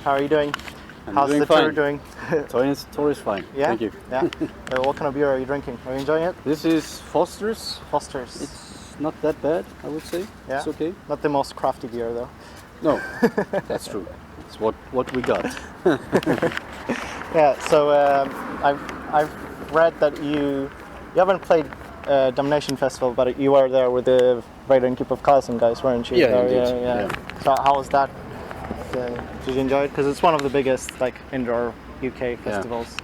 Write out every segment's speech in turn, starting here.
How are you doing? How's the tour doing? Tour is fine. Yeah? Thank you. Yeah. What kind of beer are you drinking? Are you enjoying it? This is Foster's. Foster's. It's not that bad, I would say. Yeah? It's okay. Not the most crafty beer, though. No, that's true. It's what we got. Yeah. So I've read that you haven't played Domination Festival, but you were there with the Vader and Keep of Carlson guys, weren't you? Yeah, So, indeed. yeah. So how was that? Did you enjoy it? Because it's one of the biggest indoor UK festivals.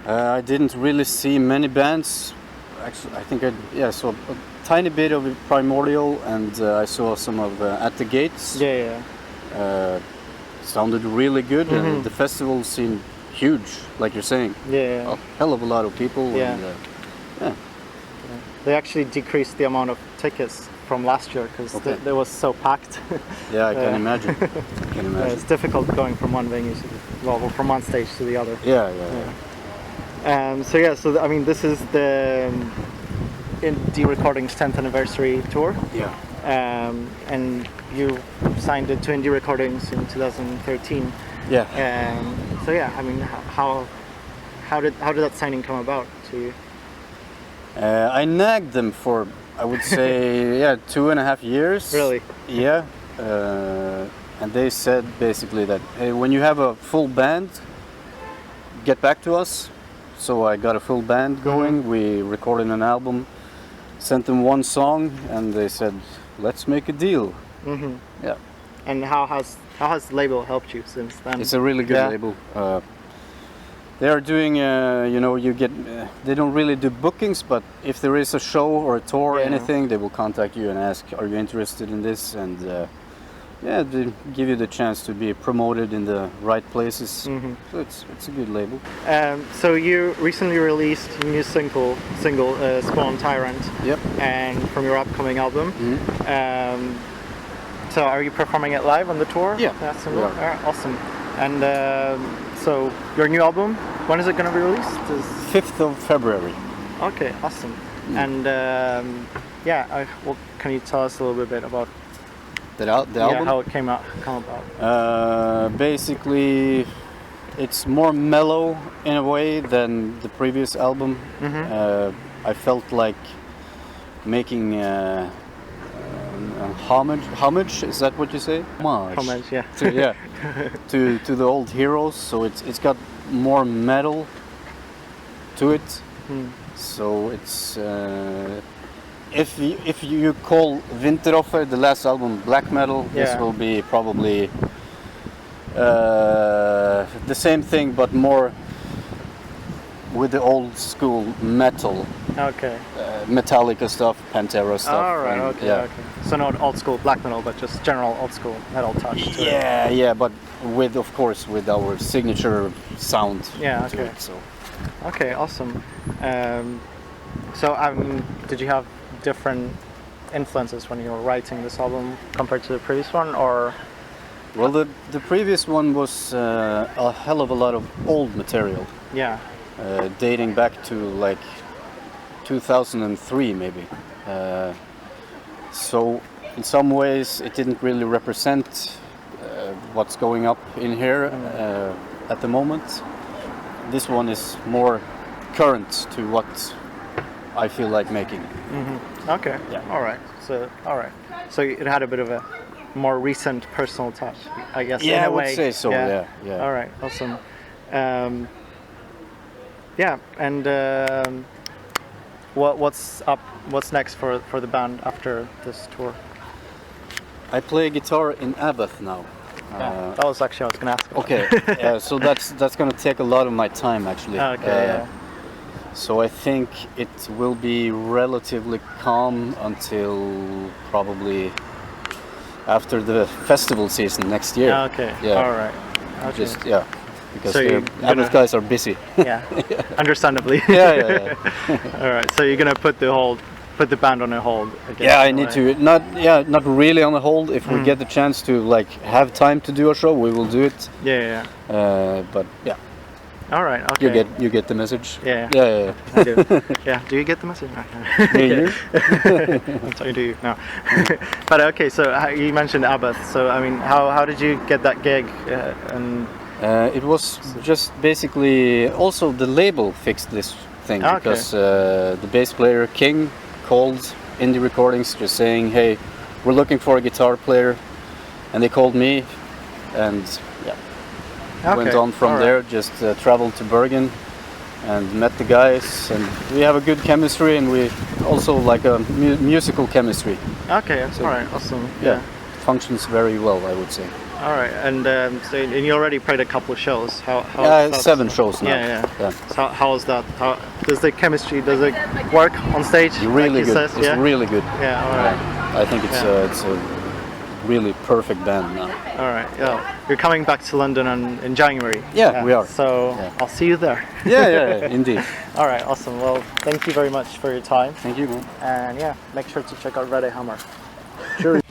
I didn't really see many bands. Actually, I think I saw a tiny bit of Primordial, and I saw some of At the Gates. Yeah. Sounded really good, and the festival seemed huge, like you're saying. Yeah. A hell of a lot of people. Yeah. And, They actually decreased the amount of tickets from last year because they was so packed. Yeah, I can imagine. It's difficult going from one venue from one stage to the other. Yeah. So I mean, this is the Indie Recordings 10th anniversary tour. Yeah. And you signed it to Indie Recordings in 2013. Yeah. So yeah, I mean, how did that signing come about to you? I nagged them for, I would say, 2.5 years. Really? Yeah. And they said basically that, hey, when you have a full band, get back to us. So I got a full band going. We recorded an album, sent them one song, and they said, let's make a deal. Mm-hmm. Yeah. And how has the label helped you since then? It's a really good label. They are doing, they don't really do bookings, but if there is a show or a tour or anything, they will contact you and ask, are you interested in this? And they give you the chance to be promoted in the right places. Mm-hmm. So it's a good label. So you recently released a new single, Spawn Tyrant. Yep. And from your upcoming album. Mm-hmm. So are you performing it live on the tour? Yeah. That's awesome. And so your new album, when is it going to be released? 5th of February. Okay, awesome. And can you tell us a little bit about the album? How it come about? Basically, it's more mellow in a way than the previous album. Mm-hmm. I felt like making homage, is that what you say? Homage, yeah. To the old heroes, so it's got more metal to it. So it's if you call Winteroffer, the last album, black metal, this will be probably the same thing but more with the old school metal. Okay. Metallica stuff, Pantera stuff. Alright, okay. So not old school black metal, but just general old school metal touch to it. Yeah, but with our signature sound to it. So. Okay, awesome. Did you have different influences when you were writing this album compared to the previous one, or? Well, the previous one was a hell of a lot of old material. Yeah. Dating back to like 2003 maybe. So in some ways it didn't really represent what's going up in here at the moment. This one is more current to what I feel like making. Mm-hmm. Okay. Yeah. All right. So it had a bit of a more recent personal touch, I guess. Yeah, in a I would way. say so. Yeah. All right. Awesome. What's up? What's next for the band after this tour? I play guitar in Abbath now. That was actually what I was going to ask about. Okay, so that's going to take a lot of my time actually. Okay. So I think it will be relatively calm until probably after the festival season next year. Okay. Yeah. All right. Okay. Because the Abbath guys are busy. Yeah. Understandably. Yeah. All right. So you're gonna put the band on a hold again? Yeah, I need to. Not really on a hold. If we get the chance to have time to do a show, we will do it. Yeah. But yeah. All right. Okay. You get the message. Yeah. Yeah. I do. Yeah. Do you get the message? You? I'm talking to you now. But okay. So you mentioned Abbath. So I mean, how did you get that gig? And it was just basically also the label fixed this thing because the bass player King called Indie Recordings just saying, "Hey, we're looking for a guitar player," and they called me, and went on from there. Just traveled to Bergen and met the guys, and we have a good chemistry, and we also like a musical chemistry. Okay, so, all right, awesome. Yeah, functions very well, I would say. All right, and and you already played a couple of shows. How 7 shows now. Yeah. So how is that? How does the chemistry? Does it work on stage? Really like good. It's really good. Yeah. All right. I think it's a really perfect band now. All right. Yeah. You're coming back to London in January. Yeah, we are. So I'll see you there. Yeah, indeed. All right. Awesome. Well, thank you very much for your time. Thank you, man. And yeah, make sure to check out Vredehammer. Sure.